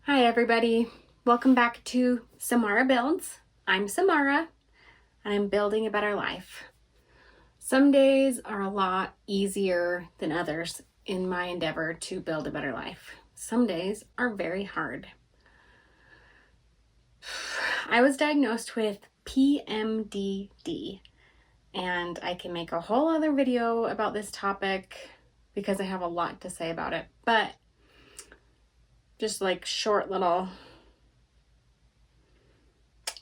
Hi everybody, welcome back to Samara Builds. I'm Samara and I'm building a better life. Some days are a lot easier than others in my endeavor to build a better life. Some days are very hard. I was diagnosed with PMDD and I can make a whole other video about this topic because I have a lot to say about it, but just like short little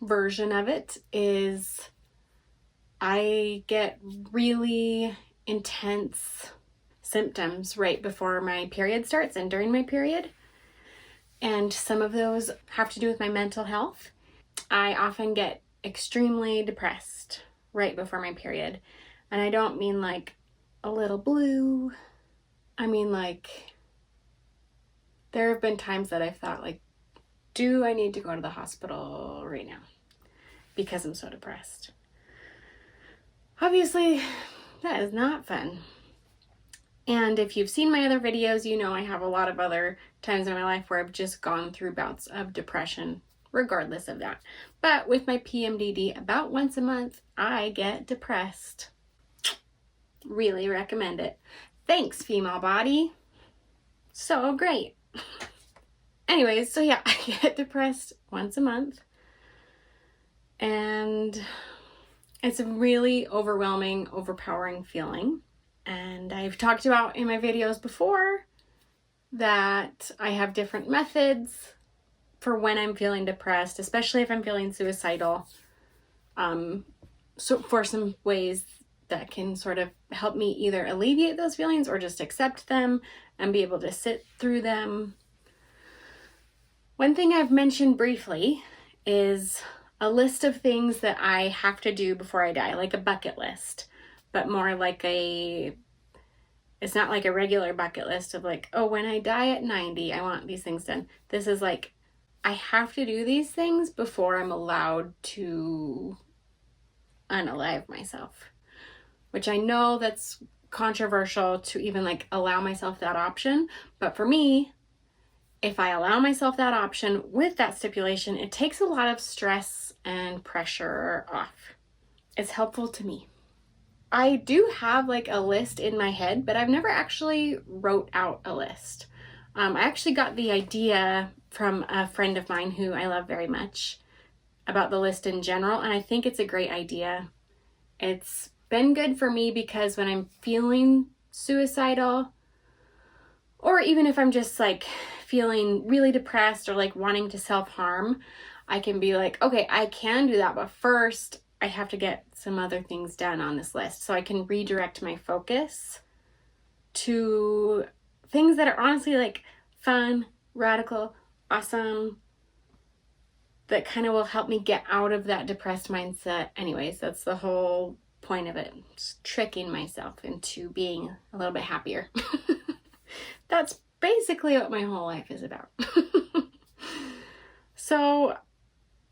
version of it is I get really intense symptoms right before my period starts and during my period. And some of those have to do with my mental health. I often get extremely depressed right before my period. And I don't mean like a little blue. I mean like there have been times that I've thought like, do I need to go to the hospital right now? Because I'm so depressed. Obviously, that is not fun. And if you've seen my other videos, you know I have a lot of other times in my life where I've just gone through bouts of depression, regardless of that. But with my PMDD, about once a month, I get depressed. Really recommend it. Thanks, female body. So great. Anyways, so yeah, I get depressed once a month. And it's a really overwhelming, overpowering feeling. And I've talked about in my videos before that I have different methods for when I'm feeling depressed, especially if I'm feeling suicidal. So for some ways that can sort of help me either alleviate those feelings or just accept them and be able to sit through them. One thing I've mentioned briefly is a list of things that I have to do before I die, like a bucket list, but more like it's not like a regular bucket list of like, oh, when I die at 90, I want these things done. This is like, I have to do these things before I'm allowed to unalive myself, which I know that's controversial to even like allow myself that option. But for me, if I allow myself that option with that stipulation, it takes a lot of stress and pressure off. It's helpful to me. I do have like a list in my head, but I've never actually wrote out a list. I actually got the idea from a friend of mine who I love very much about the list in general, and I think it's a great idea. It's been good for me because when I'm feeling suicidal, or even if I'm just like feeling really depressed or like wanting to self-harm, I can be like, okay, I can do that, but first I have to get some other things done on this list so I can redirect my focus to things that are honestly like fun, radical, awesome, that kind of will help me get out of that depressed mindset. Anyways, that's the whole point of it. Just tricking myself into being a little bit happier. That's basically what my whole life is about. So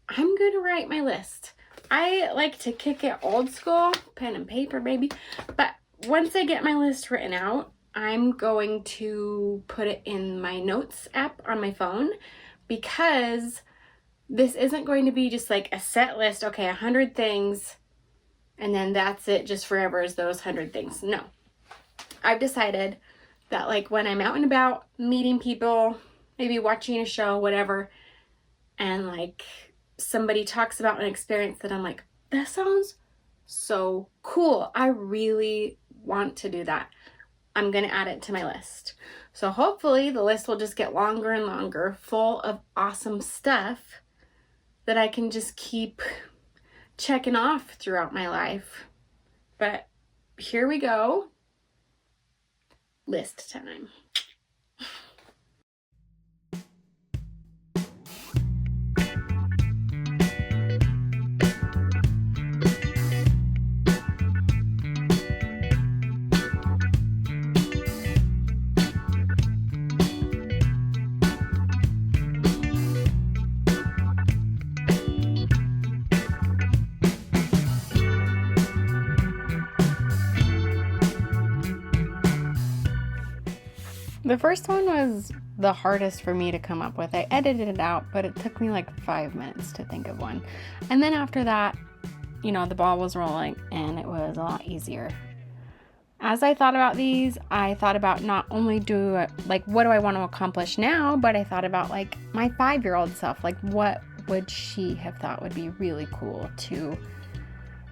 I'm going to write my list. I like to kick it old school, pen and paper, baby. But once I get my list written out, I'm going to put it in my notes app on my phone because this isn't going to be just like a set list. Okay, 100 things, and then that's it just forever is those 100 things. No, I've decided that like when I'm out and about meeting people, maybe watching a show, whatever, and like somebody talks about an experience that I'm like, that sounds so cool. I really want to do that. I'm going to add it to my list. So hopefully the list will just get longer and longer, full of awesome stuff that I can just keep checking off throughout my life. But here we go. List time. The first one was the hardest for me to come up with. I edited it out, but it took me like 5 minutes to think of one. And then after that, you know, the ball was rolling and it was a lot easier. As I thought about these, I thought about not only what do I want to accomplish now, but I thought about like my 5-year-old self. Like, what would she have thought would be really cool to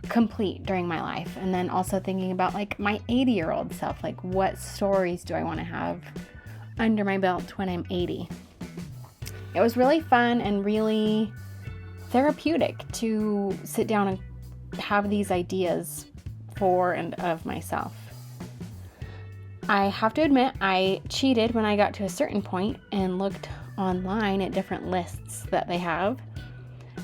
complete during my life? And then also thinking about like my 80-year-old self. Like, what stories do I want to have under my belt when I'm 80? It was really fun and really therapeutic to sit down and have these ideas for and of myself. I have to admit, I cheated when I got to a certain point and looked online at different lists that they have.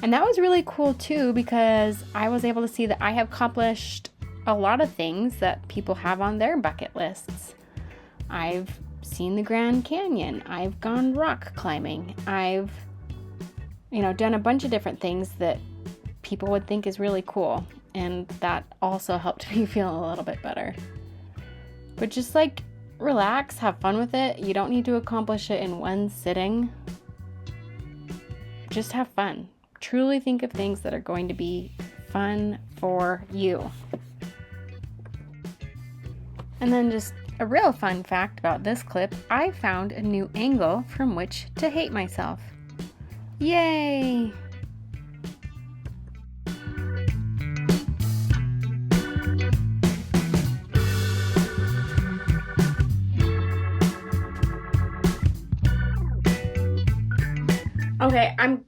And that was really cool too, because I was able to see that I have accomplished a lot of things that people have on their bucket lists. I've seen the Grand Canyon. I've gone rock climbing. I've, done a bunch of different things that people would think is really cool. And that also helped me feel a little bit better. But just like relax, have fun with it. You don't need to accomplish it in one sitting. Just have fun. Truly think of things that are going to be fun for you. And then just a real fun fact about this clip, I found a new angle from which to hate myself. Yay! Okay, I'm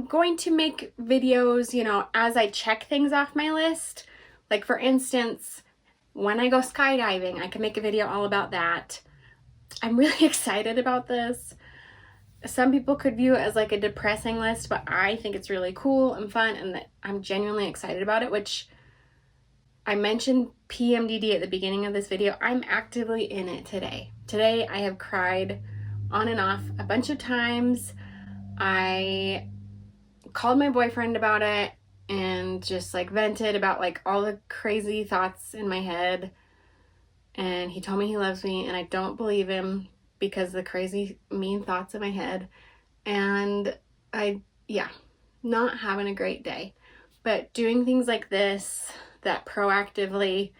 going to make videos, as I check things off my list. Like, for instance, when I go skydiving, I can make a video all about that. I'm really excited about this. Some people could view it as like a depressing list, but I think it's really cool and fun, and that I'm genuinely excited about it, which I mentioned PMDD at the beginning of this video. I'm actively in it today. Today I have cried on and off a bunch of times. I called my boyfriend about it and just like vented about like all the crazy thoughts in my head. And he told me he loves me, and I don't believe him because the crazy mean thoughts in my head. And not having a great day. But doing things like this that proactively,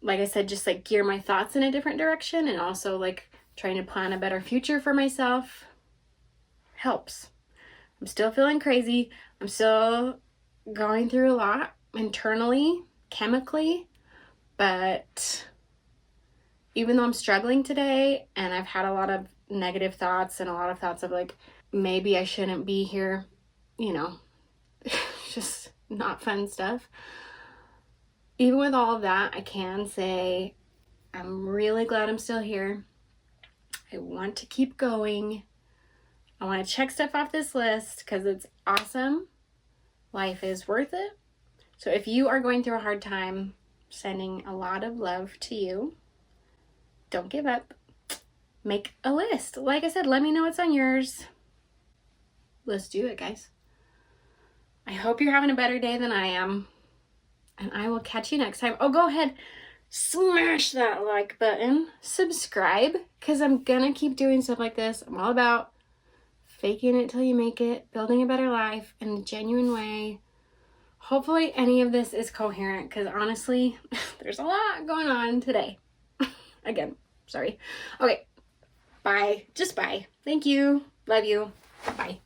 like I said, just like gear my thoughts in a different direction, and also like trying to plan a better future for myself helps. I'm still feeling crazy. I'm still going through a lot internally, chemically, but even though I'm struggling today and I've had a lot of negative thoughts and a lot of thoughts of like, maybe I shouldn't be here, just not fun stuff. Even with all of that, I can say I'm really glad I'm still here. I want to keep going. I want to check stuff off this list because it's awesome. Life is worth it. So if you are going through a hard time, sending a lot of love to you. Don't give up. Make a list. Like I said, let me know what's on yours. Let's do it, guys. I hope you're having a better day than I am. And I will catch you next time. Oh, go ahead. Smash that like button. Subscribe. Because I'm going to keep doing stuff like this. I'm all about faking it till you make it. Building a better life in a genuine way. Hopefully any of this is coherent. Because honestly, there's a lot going on today. Again, sorry. Okay. Bye. Just bye. Thank you. Love you. Bye.